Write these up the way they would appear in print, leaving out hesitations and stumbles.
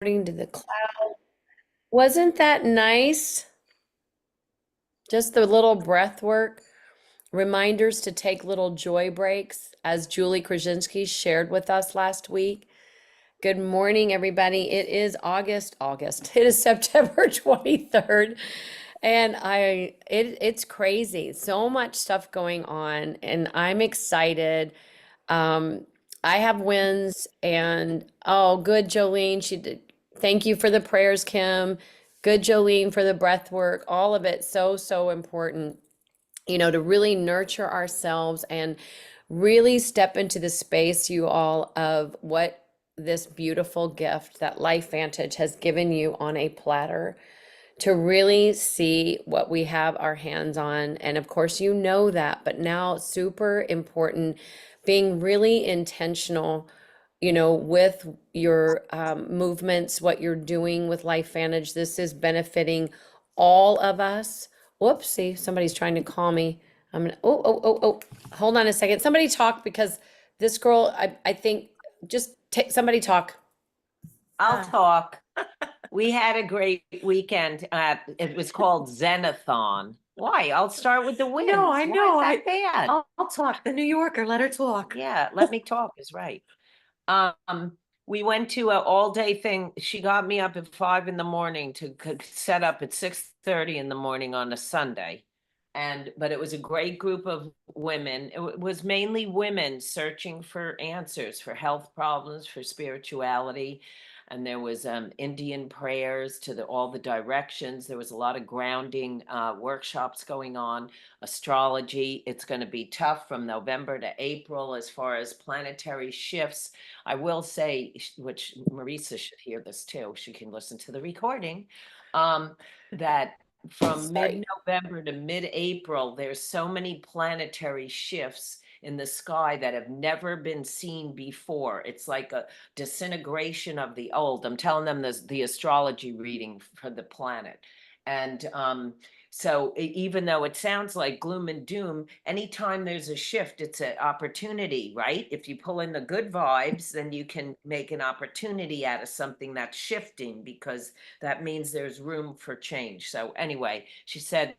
According to the cloud. Wasn't that nice? Just the little breath work, reminders to take little joy breaks, as Julie Krasinski shared with us last week. Good morning, everybody. It is August. It is September 23rd. And it's crazy. So much stuff going on, and I'm excited. Um, I have wins, and oh, good, Jolene. She did. Thank you for the prayers, Kim. Good, Jolene, for the breath work. All of it so important. To really nurture ourselves and really step into the space, you all, of what this beautiful gift that Life Vantage has given you on a platter, to really see what we have our hands on. And of course, you know that, but now super important, being really intentional, with your movements, what you're doing with Life Vantage. This is benefiting all of us. Whoopsie, somebody's trying to call me. I'm gonna, oh, hold on a second. Somebody talk, because this girl, I think, just take, somebody talk. I'll talk. We had a great weekend. It was called Zenathon. Why? I'll start with the wins. No, I know. Why is that bad? I'll talk. The New Yorker, let her talk. Yeah, let me talk is right. We went to an all-day thing. She got me up at 5 in the morning to set up at 6:30 in the morning on a Sunday. But it was a great group of women. It was mainly women searching for answers for health problems, for spirituality. And there was Indian prayers to all the directions. There was a lot of grounding workshops going on, astrology. It's going to be tough from November to April as far as planetary shifts. I will say, which Marisa should hear this too, she can listen to the recording, that from mid-November to mid-April, there's so many planetary shifts in the sky that have never been seen before. It's like a disintegration of the old. I'm telling them the astrology reading for the planet. And so even though it sounds like gloom and doom, anytime there's a shift, it's an opportunity, right? If you pull in the good vibes, then you can make an opportunity out of something that's shifting, because that means there's room for change. So anyway, she said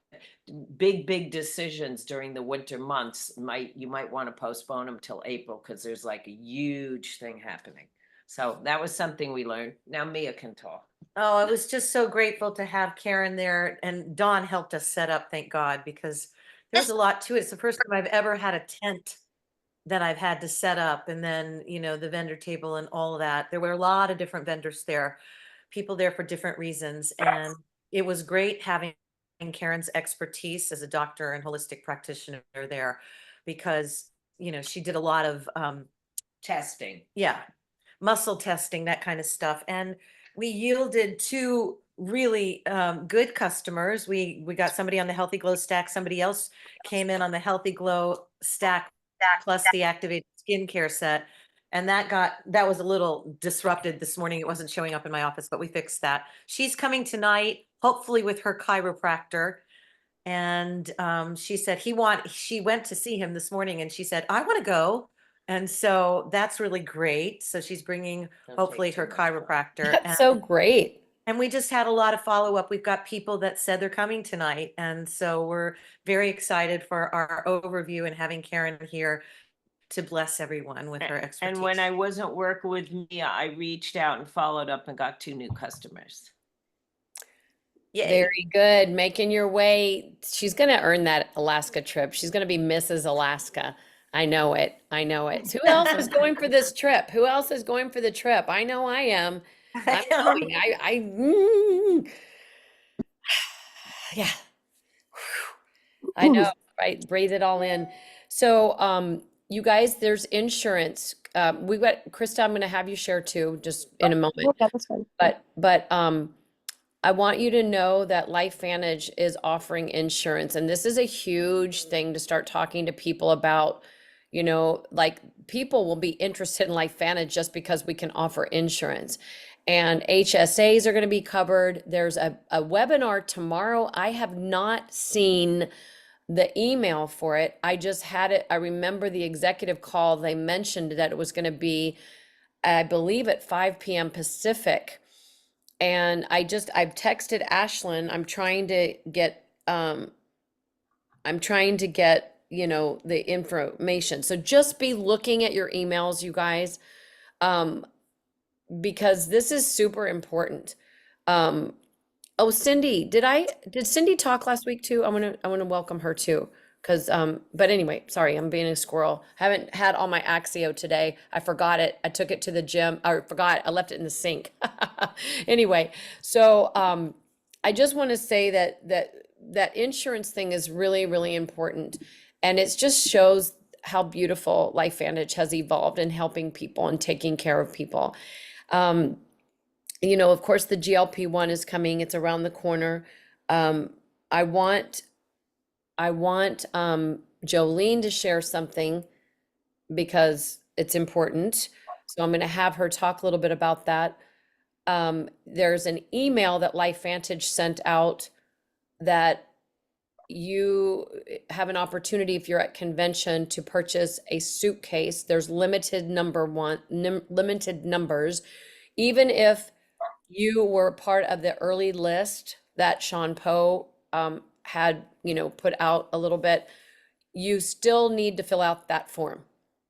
big decisions during the winter months, you might want to postpone them till April, because there's like a huge thing happening. So that was something we learned. Now Mia can talk. Oh, I was just so grateful to have Karen there, and Dawn helped us set up, thank God, because there's a lot to it. It's the first time I've ever had a tent that I've had to set up, and then, the vendor table and all of that. There were a lot of different vendors there, people there for different reasons. And it was great having Karen's expertise as a doctor and holistic practitioner there, because, she did a lot of Testing. yeah, muscle testing, that kind of stuff. And we yielded two really good customers. We got somebody on the Healthy Glow stack. Somebody else came in on the Healthy Glow stack plus the activated skincare set. And that was a little disrupted this morning. It wasn't showing up in my office, but we fixed that. She's coming tonight, hopefully with her chiropractor. And she said she went to see him this morning, and she said, I want to go. And so that's really great. So she's bringing hopefully her chiropractor. That's so great. And we just had a lot of follow-up. We've got people that said they're coming tonight. And so we're very excited for our overview and having Karen here to bless everyone with her expertise. And when I wasn't working with Mia, I reached out and followed up and got 2 new customers. Yay. Very good. Making your way. She's going to earn that Alaska trip. She's going to be Mrs. Alaska. I know it. So who else is going for this trip? Who else is going for the trip? I know I am. I'm going. Yeah. I know, right? Breathe it all in. So, you guys, there's insurance. We've got Krista. I'm going to have you share too, just in a moment. Yeah, that's fine. But I want you to know that Life Vantage is offering insurance, and this is a huge thing to start talking to people about. Like, people will be interested in Life Vantage just because we can offer insurance, and HSAs are going to be covered. There's a webinar tomorrow. I have not seen the email for it. I just had it. I remember the executive call. They mentioned that it was going to be, I believe, at 5 p.m. Pacific. And I've texted Ashlyn. I'm trying to get, the information. So just be looking at your emails, you guys, um, because this is super important. Um, oh, Cindy, did Cindy talk last week too? I want to welcome her too. But anyway, sorry, I'm being a squirrel. Haven't had all my Axio today. I forgot it. I took it to the gym. I forgot. I left it in the sink. Anyway, so I just want to say that insurance thing is really, really important, and it just shows how beautiful LifeVantage has evolved in helping people and taking care of people. Um, of course, the GLP-1 is coming. It's around the corner. Um, I want Jolene to share something because it's important. So I'm going to have her talk a little bit about that. There's an email that LifeVantage sent out that you have an opportunity if you're at convention to purchase a suitcase. There's limited numbers. Even if you were part of the early list that Sean Poe had, put out a little bit, you still need to fill out that form.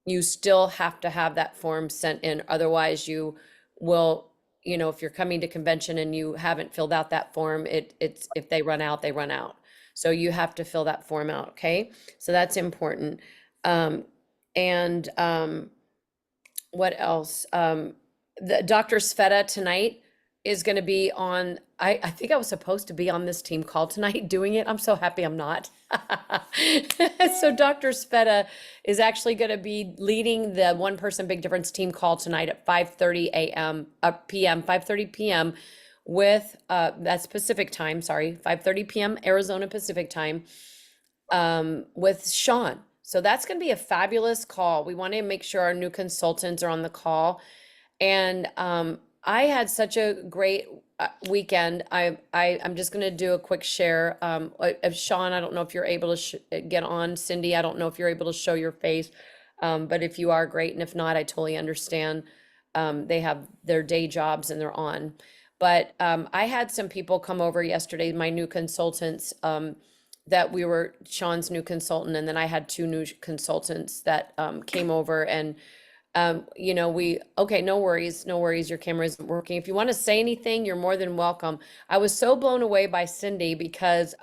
You still have to have that form sent in. Otherwise, you will, if you're coming to convention and you haven't filled out that form, it's if they run out, they run out. So you have to fill that form out, okay? So that's important. And what else? The Dr. Sveta tonight is going to be on. I think I was supposed to be on this team call tonight doing it. I'm so happy I'm not. So Dr. Sveta is actually going to be leading the One Person Big Difference team call tonight at 5:30 a.m. p.m. 5:30 p.m. with that's Pacific time. Sorry, 5:30 p.m. Arizona Pacific time with Sean. So that's going to be a fabulous call. We want to make sure our new consultants are on the call. And I had such a great weekend. I'm just going to do a quick share of Sean. I don't know if you're able to get on. Cindy, I don't know if you're able to show your face, but if you are, great. And if not, I totally understand. They have their day jobs and they're on. But I had some people come over yesterday, my new consultants, that we were Sean's new consultant, and then I had two new consultants that came over, and okay, no worries, your camera isn't working. If you want to say anything, you're more than welcome. I was so blown away by Cindy because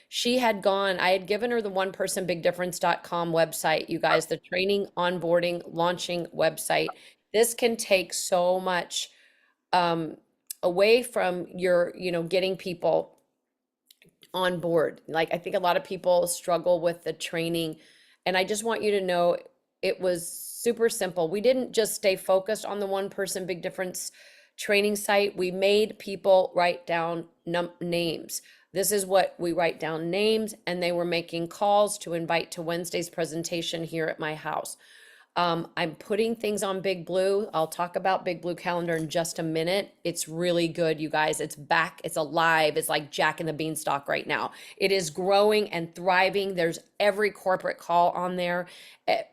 she had gone, I had given her the onepersonbigdifference.com website, you guys, the training, onboarding, launching website. This can take so much away from your, getting people on board. Like, I think a lot of people struggle with the training, and I just want you to know it was super simple. We didn't just stay focused on the One Person Big Difference training site. We made people write down names. This is what we write down, names, and they were making calls to invite to Wednesday's presentation here at my house. I'm putting things on Big Blue. I'll talk about Big Blue Calendar in just a minute. It's really good, you guys. It's back. It's alive. It's like Jack and the Beanstalk right now. It is growing and thriving. There's every corporate call on there.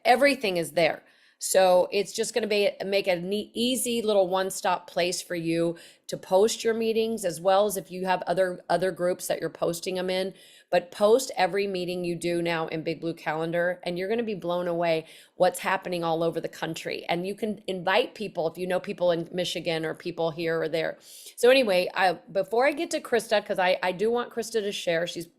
Everything is there. So it's just going to make a neat, easy little one-stop place for you to post your meetings, as well as if you have other groups that you're posting them in. But post every meeting you do now in Big Blue Calendar, and you're going to be blown away what's happening all over the country. And you can invite people if you know people in Michigan or people here or there. So anyway, before I get to Krista, because I do want Krista to share. She's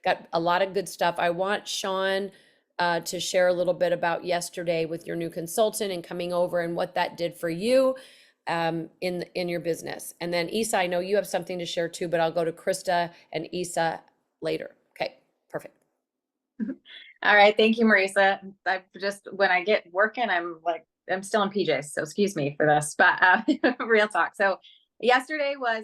got a lot of good stuff. I want Sean to share a little bit about yesterday with your new consultant and coming over and what that did for you in your business. And then Isa, I know you have something to share too, but I'll go to Krista and Isa later. Okay, perfect. All right, thank you, Marisa. When I get working, I'm still in PJs, so excuse me for this, but real talk. So yesterday was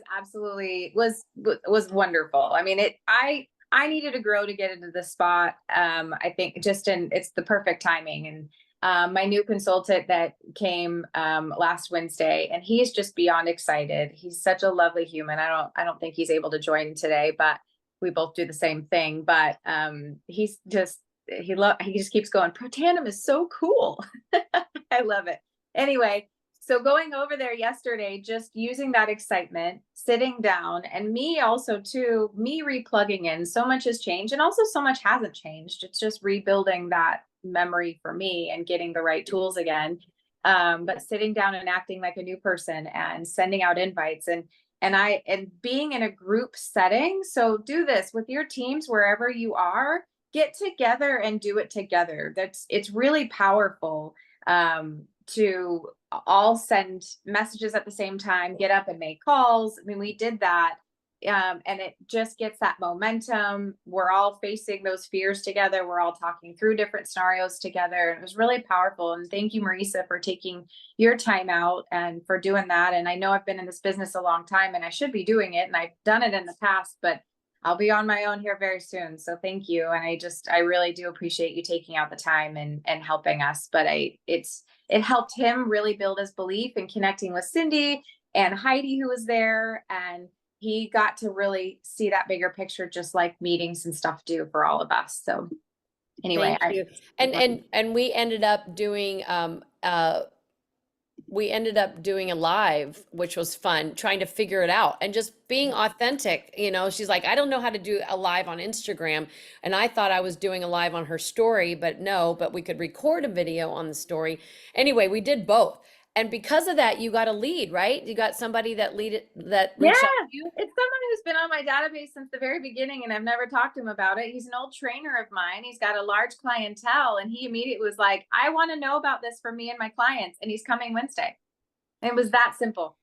was wonderful. I mean, I needed to grow to get into the spot. I think it's the perfect timing. And my new consultant that came last Wednesday, and he's just beyond excited. He's such a lovely human. I don't think he's able to join today, but we both do the same thing. But he just keeps going. Protandim is so cool. I love it. Anyway, So going over there yesterday, just using that excitement, sitting down, and me also too, me replugging in. So much has changed, and also so much hasn't changed. It's just rebuilding that memory for me and getting the right tools again. But sitting down and acting like a new person and sending out invites and being in a group setting. So do this with your teams wherever you are. Get together and do it together. It's really powerful to all send messages at the same time, get up and make calls. I mean, we did that. And it just gets that momentum. We're all facing those fears together. We're all talking through different scenarios together. And it was really powerful. And thank you, Marisa, for taking your time out and for doing that. And I know I've been in this business a long time and I should be doing it. And I've done it in the past, but I'll be on my own here very soon. So thank you. And I really do appreciate you taking out the time and helping us. But it helped him really build his belief and connecting with Cindy and Heidi, who was there. And he got to really see that bigger picture, just like meetings and stuff do for all of us. So anyway, Thank you. And we ended up doing a live, which was fun, trying to figure it out and just being authentic. You know, she's like, I don't know how to do a live on Instagram. And I thought I was doing a live on her story, but no, but we could record a video on the story. Anyway, we did both. And because of that, you got a lead, right? You got somebody that reached out to you. It's someone who's been on my database since the very beginning, and I've never talked to him about it. He's an old trainer of mine. He's got a large clientele, and he immediately was like, I want to know about this for me and my clients, and he's coming Wednesday. And it was that simple.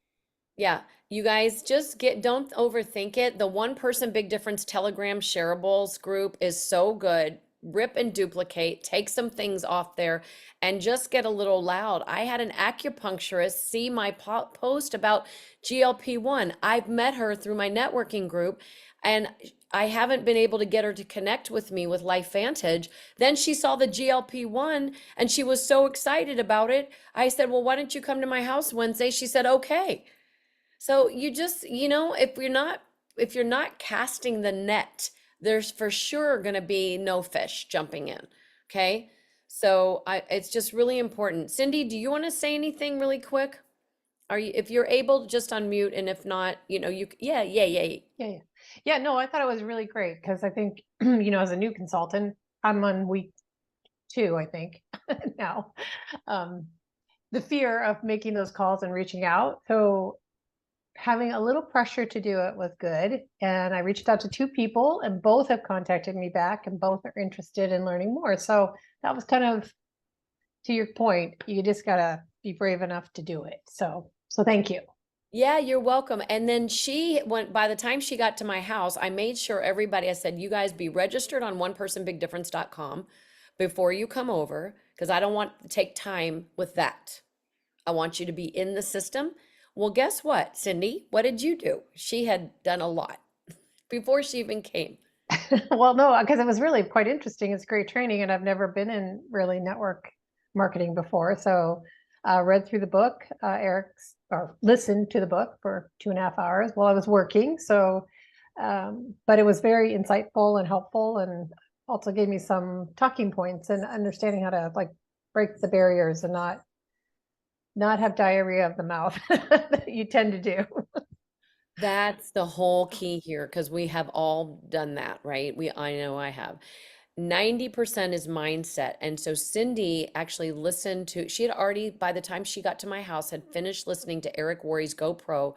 Yeah, you guys don't overthink it. The One Person Big Difference Telegram shareables group is so good. Rip and duplicate, take some things off there and just get a little loud. I had an acupuncturist see my post about GLP-1. I've met her through my networking group and I haven't been able to get her to connect with me with LifeVantage. Then she saw the GLP-1 and she was so excited about it. I said, well, why don't you come to my house Wednesday? She said, okay. So you just, if you're not casting the net, there's for sure going to be no fish jumping in. Okay. So it's just really important. Cindy, do you want to say anything really quick? If you're able, just unmute. And if not, yeah. Yeah, no, I thought it was really great because I think, as a new consultant, I'm on week 2, I think now, the fear of making those calls and reaching out. So having a little pressure to do it was good. And I reached out to 2 people and both have contacted me back and both are interested in learning more. So that was kind of, to your point, you just gotta be brave enough to do it. So thank you. Yeah, you're welcome. And then by the time she got to my house, I made sure I said, you guys be registered on onepersonbigdifference.com before you come over, because I don't want to take time with that. I want you to be in the system. Well, guess what, Cindy? What did you do? She had done a lot before she even came. Well, no, because it was really quite interesting. It's great training, and I've never been in really network marketing before. So read through the book, or listened to the book for 2.5 hours while I was working. So, but it was very insightful and helpful, and also gave me some talking points and understanding how to break the barriers and not have diarrhea of the mouth that you tend to do. That's the whole key here, because we have all done that, right? I know I have. 90% is mindset. And so Cindy actually she had already, by the time she got to my house, had finished listening to Eric Worre's GoPro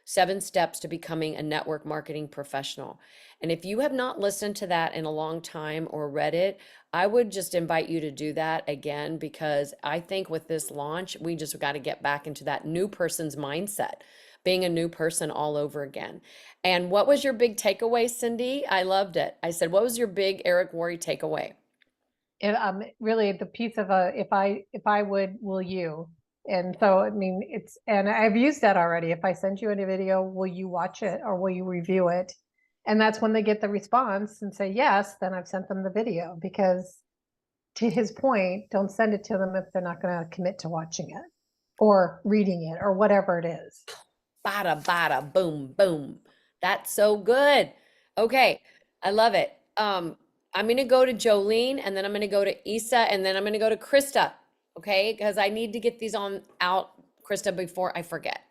7 Steps to Becoming a Network Marketing Professional. And if you have not listened to that in a long time or read it, I would just invite you to do that again, because I think with this launch, we just got to get back into that new person's mindset, being a new person all over again. And what was your big takeaway, Cindy? I loved it. I said, what was your big Eric Worre takeaway? And really the piece of if I would, will you? And so, I mean, and I've used that already. If I send you a video, will you watch it or will you review it? And that's when they get the response and say yes, then I've sent them the video. Because to his point, don't send it to them if they're not going to commit to watching it or reading it or whatever it is. Bada, bada, boom, boom. That's so good. Okay, I love it. I'm going to go to Jolene, and then I'm going to go to Isa, and then I'm going to go to Krista. Okay, because I need to get these out Krista, before I forget.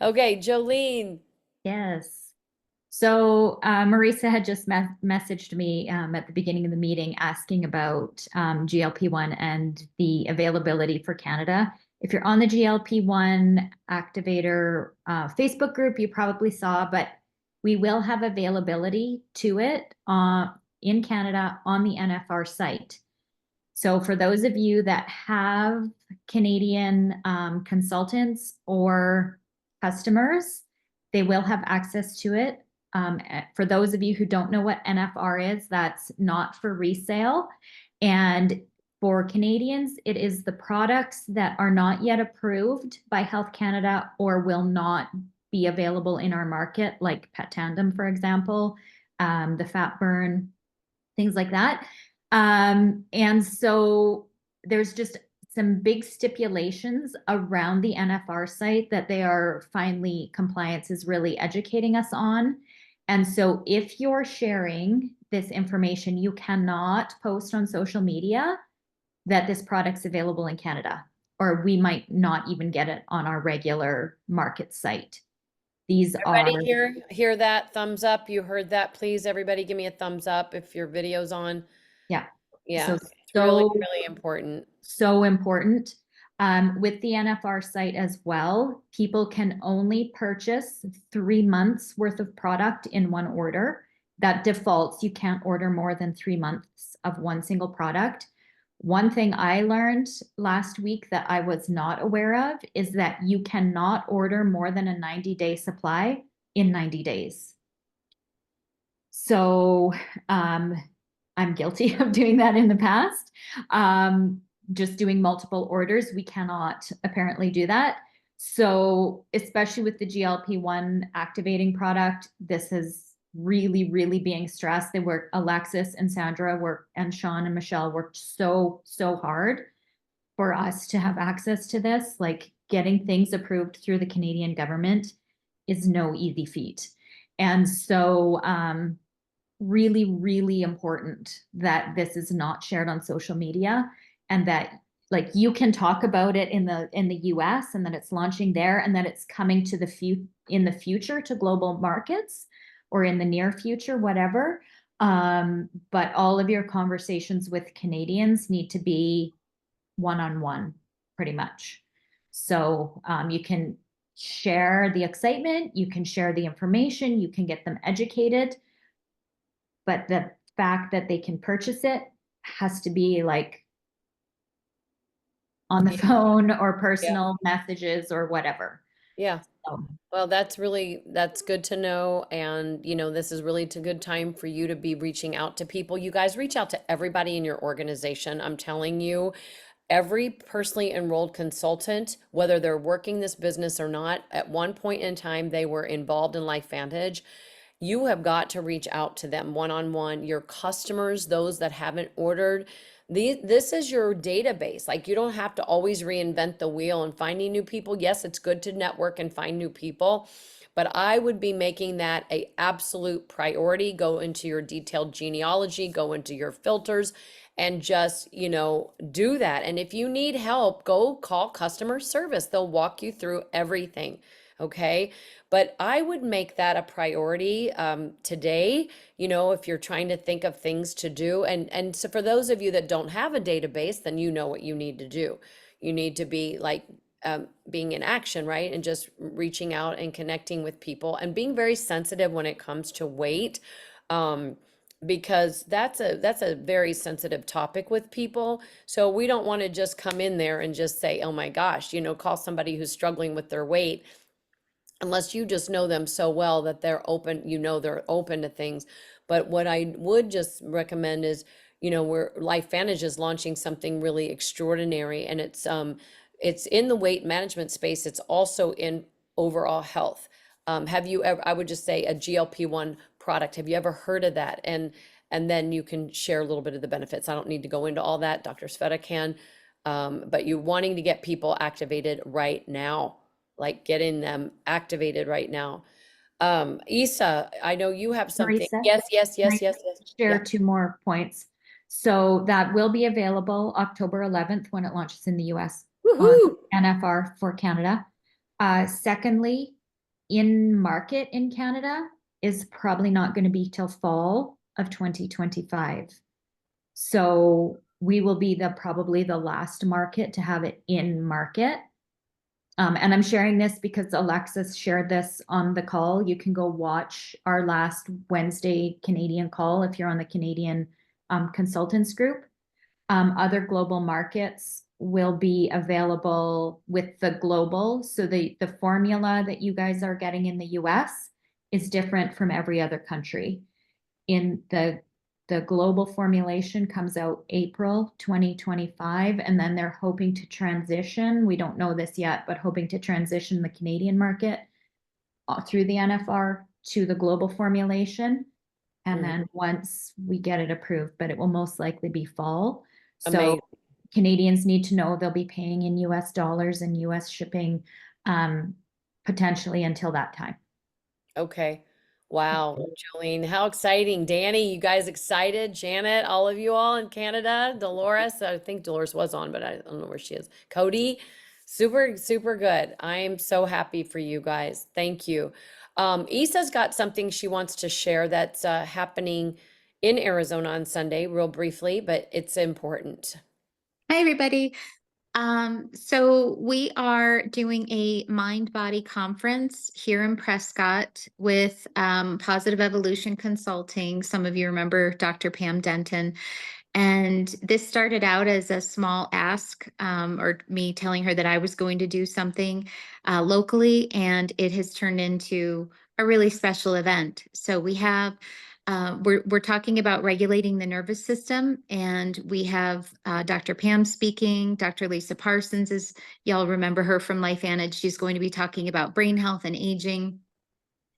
Okay, Jolene. Yes. So Marisa had just messaged me at the beginning of the meeting asking about GLP-1 and the availability for Canada. If you're on the GLP-1 activator Facebook group, you probably saw, but we will have availability to it in Canada on the NFR site. So for those of you that have Canadian consultants or customers, they will have access to it. For those of you who don't know what NFR is, that's not for resale. And for Canadians, it is the products that are not yet approved by Health Canada or will not be available in our market, like Pet Tandem, for example, the fat burn, things like that. And so there's just some big stipulations around the NFR site that they are finally, compliance is really educating us on. And so if you're sharing this information, you cannot post on social media that this product's available in Canada, or we might not even get it on our regular market site. These Everybody are hear that? Thumbs up. You heard that? Please, everybody give me a thumbs up if your video's on. yeah. Yeah, So, it's really, really important. so important. With the NFR site as well, people can only purchase 3 months worth of product in one order. That defaults, you can't order more than 3 months of one single product. One thing I learned last week that I was not aware of is that you cannot order more than a 90-day supply in 90 days. So I'm guilty of doing that in the past. Just doing multiple orders, we cannot apparently do that. So especially with the GLP-1 activating product, this is really, really being stressed. They work, Alexis and Sandra work, and Sean and Michelle worked so hard for us to have access to this. Like, getting things approved through the Canadian government is no easy feat. And so really, really important that this is not shared on social media, and that, like, you can talk about it in the US and that it's launching there and that it's coming to in the future to global markets or in the near future, whatever. But all of your conversations with Canadians need to be one-on-one, pretty much. So you can share the excitement, you can share the information, you can get them educated, but the fact that they can purchase it has to be like on the phone or personal messages or whatever. Yeah. So, Well, that's good to know. And, this is really a good time for you to be reaching out to people. You guys reach out to everybody in your organization. I'm telling you, every personally enrolled consultant, whether they're working this business or not, at one point in time, they were involved in LifeVantage. You have got to reach out to them one-on-one, your customers, those that haven't ordered. This is your database. Like, you don't have to always reinvent the wheel and finding new people. Yes, it's good to network and find new people, but I would be making that a absolute priority. Go into your detailed genealogy, go into your filters, and just, do that. And if you need help, go call customer service. They'll walk you through everything. Okay. But I would make that a priority today, if you're trying to think of things to do. And so for those of you that don't have a database, then you know what you need to do. You need to be like being in action, right? And just reaching out and connecting with people and being very sensitive when it comes to weight. Because that's a very sensitive topic with people. So we don't want to just come in there and just say, oh my gosh, call somebody who's struggling with their weight, unless you just know them so well that they're open, they're open to things. But what I would just recommend is, where LifeVantage is launching something really extraordinary, and it's in the weight management space. It's also in overall health. Have you ever, I would just say, a GLP-1 product. Have you ever heard of that? And then you can share a little bit of the benefits. I don't need to go into all that. Dr. Sveta can. But you're wanting to get people activated right now, like getting them activated right now. Isa, I know you have something. Marisa, Yes. can I Yeah. share 2 more points. So that will be available October 11th when it launches in the US on Woohoo! NFR for Canada. Secondly, in market in Canada is probably not going to be till fall of 2025. So we will be probably the last market to have it in market. And I'm sharing this because Alexis shared this on the call. You can go watch our last Wednesday Canadian call if you're on the Canadian consultants group. Other global markets will be available with the global. So the formula that you guys are getting in the US is different from every other country. In the global formulation comes out April 2025, and then they're hoping to transition. We don't know this yet, but hoping to transition the Canadian market through the NFR to the global formulation. And then once we get it approved, but it will most likely be fall. So Amazing. Canadians need to know they'll be paying in US dollars and US shipping potentially until that time. Okay. Wow, Jolene, how exciting. Danny, you guys excited? Janet, all of you all in Canada, Dolores, I think Dolores was on, but I don't know where she is. Cody, super, super good. I am so happy for you guys. Thank you. Issa's got something she wants to share that's happening in Arizona on Sunday, real briefly, but it's important. Hi, everybody. So we are doing a mind body conference here in Prescott with Positive Evolution Consulting. Some of you remember Dr. Pam Denton. And this started out as a small ask, or me telling her that I was going to do something locally, and it has turned into a really special event. So we have we're talking about regulating the nervous system, and we have Dr. Pam speaking. Dr. Lisa Parsons is, y'all remember her from LifeVantage. She's going to be talking about brain health and aging.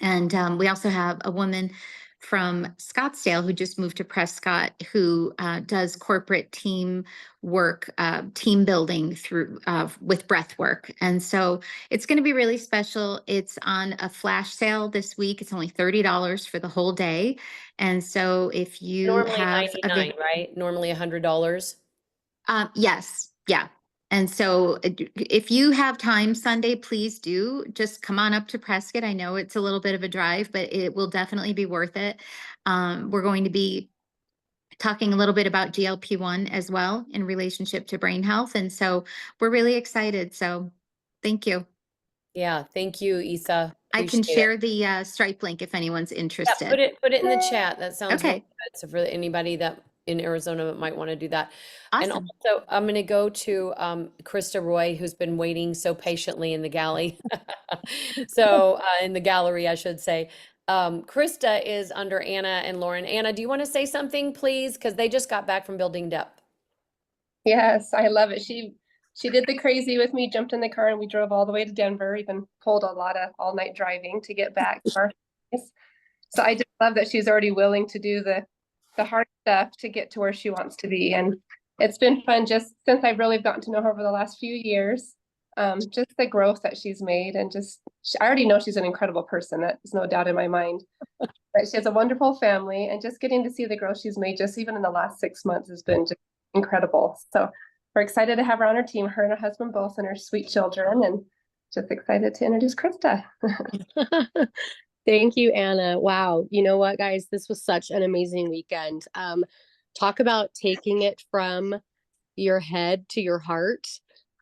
And we also have a woman from Scottsdale who just moved to Prescott who does corporate team work, team building through with breath work. And so it's going to be really special. It's on a flash sale this week. It's only $30 for the whole day. And so if you Normally have 99, right? Normally $100. yes, yeah. And so if you have time Sunday, please do just come on up to Prescott. I know it's a little bit of a drive, but it will definitely be worth it. We're going to be talking a little bit about GLP-1 as well in relationship to brain health. And so we're really excited. So thank you. Yeah, thank you, Issa. I can Appreciate it. share the Stripe link if anyone's Yeah, interested. put it in the chat. That sounds really Okay. good. So for anybody that in Arizona that might want to do that. And Awesome. also I'm going to go to Krista Roy, who's been waiting so patiently in the galley. So in the gallery, I should say. Krista is under Anna and Lauren. Anna, do you want to say something, please? Because they just got back from building depth. Yes, I love it. She did the crazy with me, jumped in the car, and we drove all the way to Denver, even pulled a lot of all-night driving to get back to our place. So I just love that she's already willing to do the hard stuff to get to where she wants to be. And it's been fun just since I've really gotten to know her over the last few years. Just the growth that she's made, and I already know she's an incredible person. There's no doubt in my mind. But she has a wonderful family, and just getting to see the growth she's made just even in the last 6 months has been just incredible. So we're excited to have her on our team, her and her husband both, and her sweet children, and just excited to introduce Krista. Thank you, Anna. Wow. You know what, guys? This was such an amazing weekend. Talk about taking it from your head to your heart.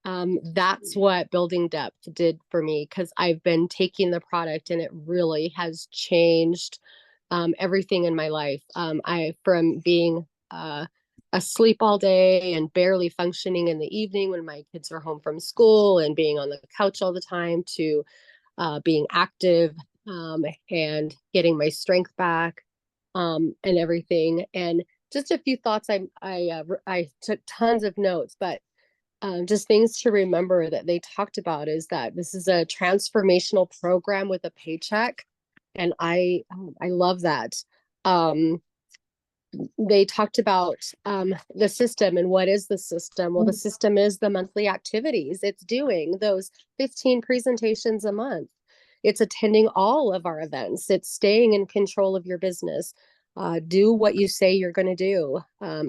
That's what Building Depth did for me, because I've been taking the product and it really has changed everything in my life. From being asleep all day and barely functioning in the evening when my kids are home from school and being on the couch all the time to being active and getting my strength back and everything. And just a few thoughts. I took tons of notes, but just things to remember that they talked about is that this is a transformational program with a paycheck, and I love that. They talked about the system, and what is the system? Well, the system is the monthly activities. It's doing those 15 presentations a month. It's attending all of our events. It's staying in control of your business. Do what you say you're going to do,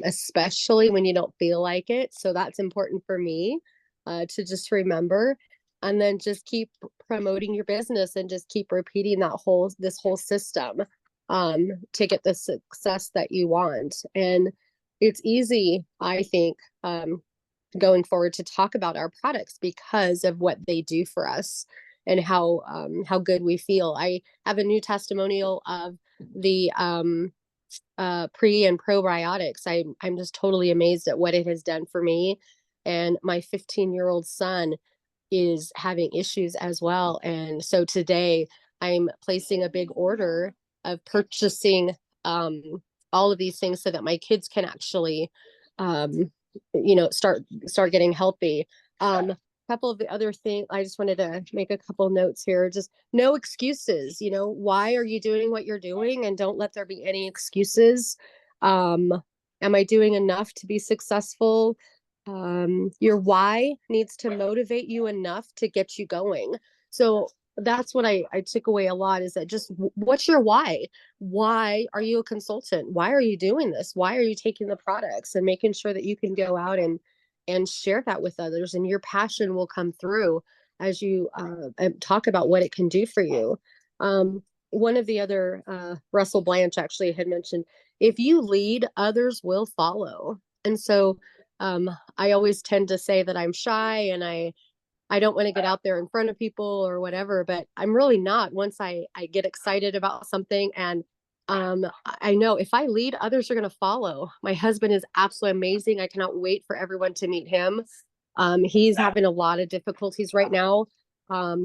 especially when you don't feel like it. So that's important for me to just remember, and then just keep promoting your business and just keep repeating this whole system to get the success that you want. And it's easy, I think, going forward to talk about our products because of what they do for us and how good we feel. I have a new testimonial of the pre and probiotics. I'm just totally amazed at what it has done for me. And my 15-year-old son is having issues as well. And so today I'm placing a big order of purchasing all of these things so that my kids can actually start getting healthy. Couple of the other things, I just wanted to make a couple notes here. Just no excuses. Why are you doing what you're doing, and don't let there be any excuses. Am I doing enough to be successful? Your why needs to motivate you enough to get you going. So that's what I took away a lot, is that just what's your why? Why are you a consultant? Why are you doing this? Why are you taking the products, and making sure that you can go out and share that with others, and your passion will come through as you talk about what it can do for you. One of the other, Russell Blanche actually had mentioned, if you lead, others will follow. And so I always tend to say that I'm shy and I don't want to get out there in front of people or whatever, but I'm really not. Once I get excited about something, and I know if I lead, others are going to follow. My husband is absolutely amazing. I cannot wait for everyone to meet him. He's having a lot of difficulties right now.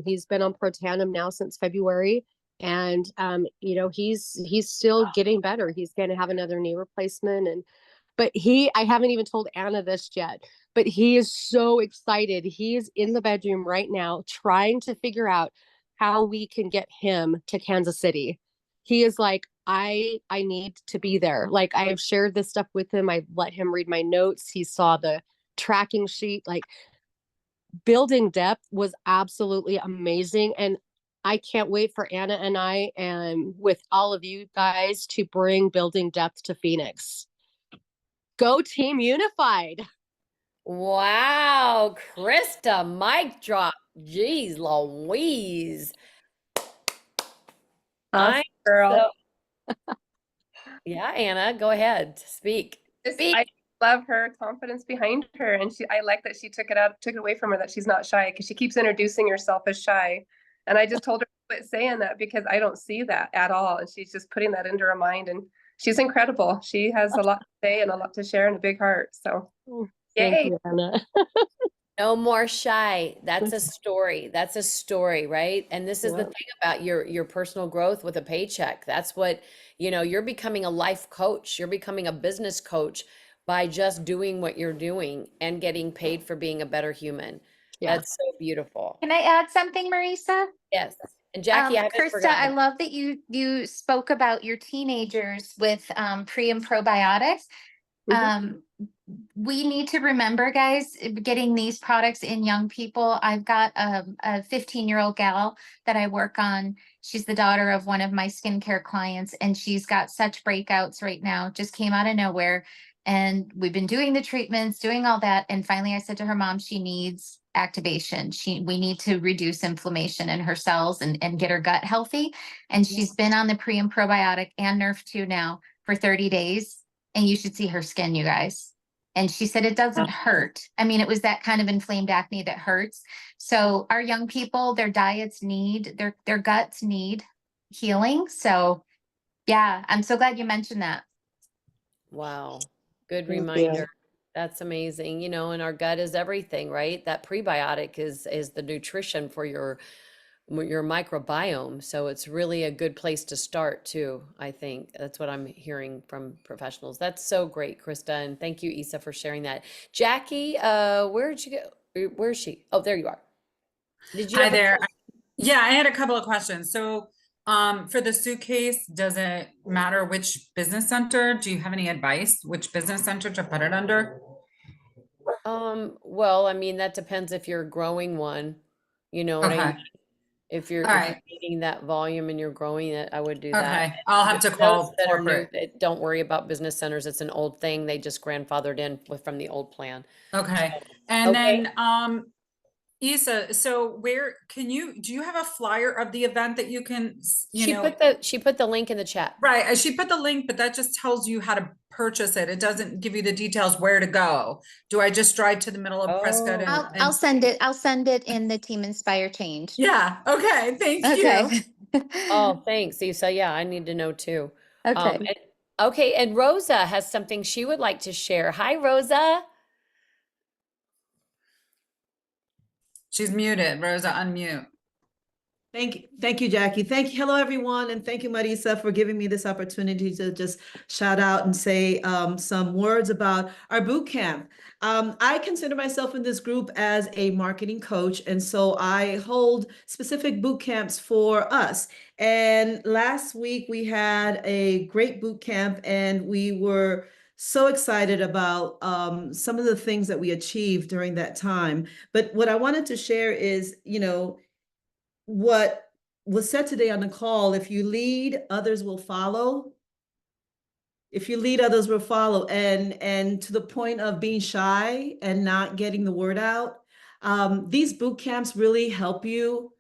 He's been on Protandim now since February, and he's still getting better. He's going to have another knee replacement, but I haven't even told Anna this yet, but he is so excited. He's in the bedroom right now trying to figure out how we can get him to Kansas City. He is like, I need to be there. Like, I have shared this stuff with him. I let him read my notes. He saw the tracking sheet. Like, building depth was absolutely amazing. And I can't wait for Anna and I, and with all of you guys, to bring building depth to Phoenix. Go Team Unified. Wow, Krista, mic drop. Jeez Louise. Awesome, I girl. Yeah, Anna, go ahead. Speak. Speak. I love her confidence behind her, and I like that she took it away from her, that she's not shy, because she keeps introducing herself as shy. And I just told her to quit saying that, because I don't see that at all, and she's just putting that into her mind. And she's incredible. She has a lot to say and a lot to share, and a big heart. So Thank yay. you, Anna. No more shy. That's a story. That's a story, right? And this is the Yeah. thing about your personal growth with a paycheck. That's what, you're becoming a life coach. You're becoming a business coach by just doing what you're doing and getting paid for being a better human. Yeah. That's so beautiful. Can I add something, Marisa? Yes. And Jackie, I haven't Krista, I forgotten. love that you spoke about your teenagers with pre and probiotics. Mhm. We need to remember, guys, getting these products in young people. I've got a 15-year-old gal that I work on. She's the daughter of one of my skincare clients, and she's got such breakouts right now, just came out of nowhere. And we've been doing the treatments, doing all that. And finally I said to her mom, she needs activation. We need to reduce inflammation in her cells and get her gut healthy. And she's been on the pre and probiotic and Nerf 2 now for 30 days. And you should see her skin, you guys. And she said it doesn't hurt. I mean, it was that kind of inflamed acne that hurts. So our young people, their diets need, their guts need healing. So yeah, I'm so glad you mentioned that. Wow. Good Thank you. reminder. That's amazing. And our gut is everything, right? That prebiotic is the nutrition for your microbiome. So it's really a good place to start too, I think. That's what I'm hearing from professionals. That's so great, Krista. And thank you, Isa, for sharing that. Jackie, where did you go? Where is she? Oh, there you are. Did you Hi have a there. Yeah, I had a couple of questions. So, for the suitcase, does it matter which business center? Do you have any advice which business center to put it under? well, I mean, that depends if you're growing one, you know what I mean? Okay. If you're All right. needing that volume and you're growing it, I would do that. Okay, I'll have to Those call that are new, corporate. don't worry about business centers. It's an old thing. They just grandfathered in from the old plan. Okay, and Okay. then, Isa, so do you have a flyer of the event that you can, you know? She put the link in the chat. Right, she put the link, but that just tells you how to purchase it. It doesn't give you the details where to go. Do I just drive to the middle of Prescott and? Oh. I'll send it. I'll send it in the Team Inspire change. Yeah, okay, thank Okay. you. Oh, thanks, Isa. Yeah, I need to know too. Okay. And Rosa has something she would like to share. Hi, Rosa. She's muted. Rosa, unmute. Thank you, Jackie. Hello, everyone, and thank you, Marisa, for giving me this opportunity to just shout out and say some words about our boot camp. I consider myself in this group as a marketing coach, and so I hold specific boot camps for us. And last week we had a great boot camp, and we were so excited about some of the things that we achieved during that time. But what I wanted to share is, what was said today on the call, if you lead, others will follow. If you lead, others will follow. And to the point of being shy and not getting the word out, these boot camps really help you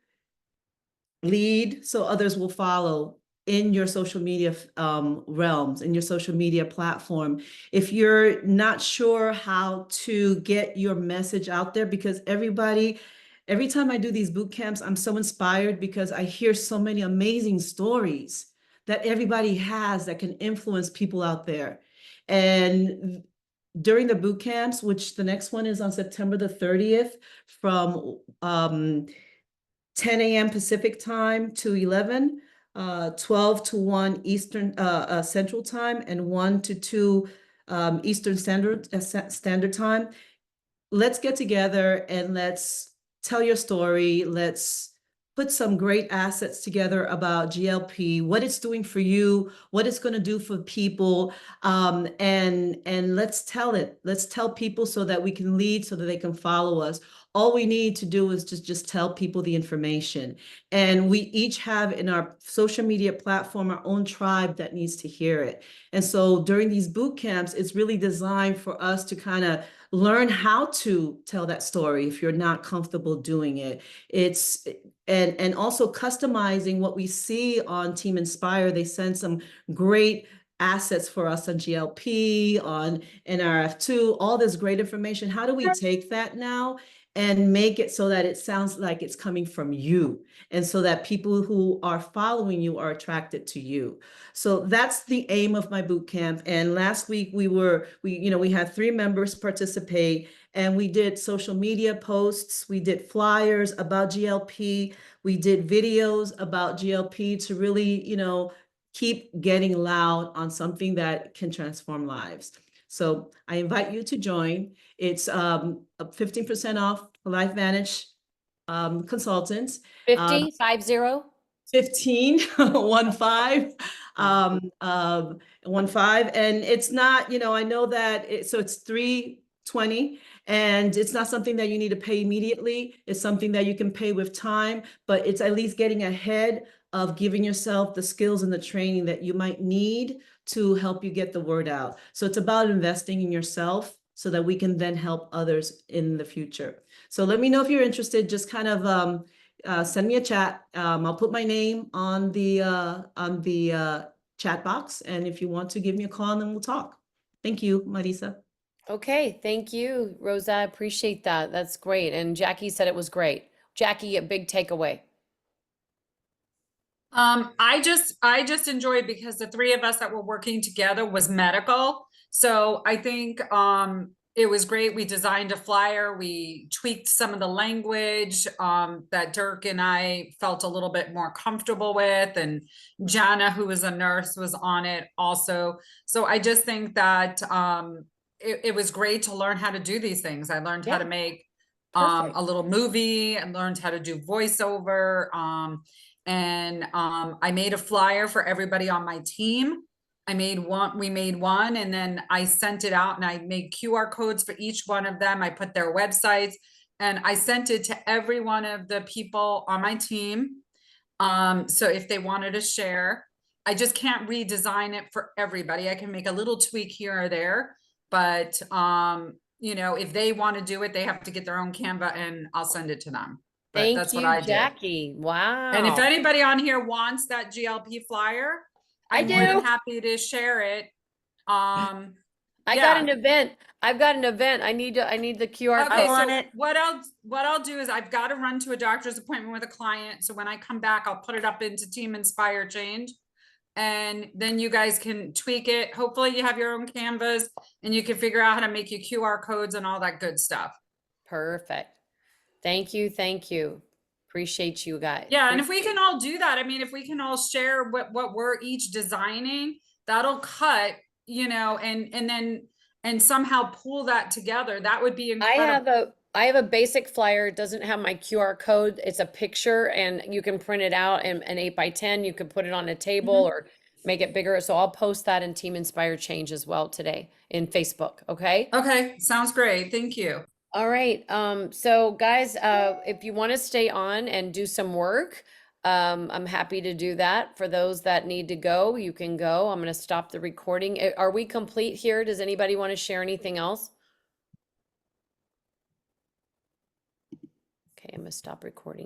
lead so others will follow in your social media realms, in your social media platform. If you're not sure how to get your message out there, because every time I do these boot camps, I'm so inspired because I hear so many amazing stories that everybody has that can influence people out there. And during the boot camps, which the next one is on September the 30th from 10 a.m. Pacific time to 11, 12 to 1 Eastern Central Time, and 1 to 2 Eastern Standard Time. Let's get together and let's tell your story. Let's put some great assets together about GLP, what it's doing for you, what it's going to do for people, and let's tell it. Let's tell people so that we can lead, so that they can follow us. All we need to do is just tell people the information. And we each have in our social media platform our own tribe that needs to hear it. And so during these boot camps, it's really designed for us to kind of learn how to tell that story if you're not comfortable doing it. And also customizing what we see on Team Inspire. They send some great assets for us on GLP, on NRF2, all this great information. How do we take that now and make it so that it sounds like it's coming from you, and so that people who are following you are attracted to you? So that's the aim of my boot camp. And last week we had 3 members participate, and we did social media posts, we did flyers about GLP, we did videos about GLP to really, keep getting loud on something that can transform lives. So I invite you to join. It's 15% off LifeVantage consultants. 50, 50? 15, 15, 15. And it's not, I know that so it's 320, and it's not something that you need to pay immediately. It's something that you can pay with time, but it's at least getting ahead of giving yourself the skills and the training that you might need to help you get the word out. So it's about investing in yourself so that we can then help others in the future. So let me know if you're interested. Just kind of send me a chat. I'll put my name on the chat box, and if you want to give me a call, then we'll talk. Thank you, Marisa. Okay, thank you, Rosa. I appreciate that. That's great. And Jackie said it was great. Jackie, a big takeaway. I just enjoyed because the 3 of us that were working together was medical. So I think it was great. We designed a flyer. We tweaked some of the language that Dirk and I felt a little bit more comfortable with. And Jana, who was a nurse, was on it also. So I just think that it was great to learn how to do these things. I learned how to make a little movie, and learned how to do voiceover. And I made a flyer for everybody on my team. We made one, and then I sent it out, and I made QR codes for each one of them. I put their websites. and I sent it to every one of the people on my team. So if they wanted to share, I just can't redesign it for everybody. I can make a little tweak here or there, but you know, if they want to do it, they have to get their own Canva and I'll send it to them. But Thank that's what you, I did. Jackie. Wow. And if anybody on here wants that GLP flyer, I I'm more than do. happy to share it. I got an event. I've got an event. I need the QR Okay, code. want so it. what I'll do is I've got to run to a doctor's appointment with a client. So when I come back, I'll put it up into Team Inspire Change. And then you guys can tweak it. Hopefully you have your own canvas and you can figure out how to make your QR codes and all that good stuff. Perfect. Thank you. Thank you. Appreciate you guys. Yeah, and if we can all do that, I mean, if we can all share what we're each designing, that'll cut, you know, and somehow pull that together. That would be incredible. I have a basic flyer. It doesn't have my QR code. It's a picture and you can print it out and an 8x10. You can put it on a table or make it bigger. So I'll post that in Team Inspire Change as well today in Facebook. Okay. Okay, sounds great. Thank you. All right. So guys, if you want to stay on and do some work, I'm happy to do that. For those that need to go, you can go. I'm going to stop the recording. Are we complete here? Does anybody want to share anything else? Okay, I'm going to stop recording.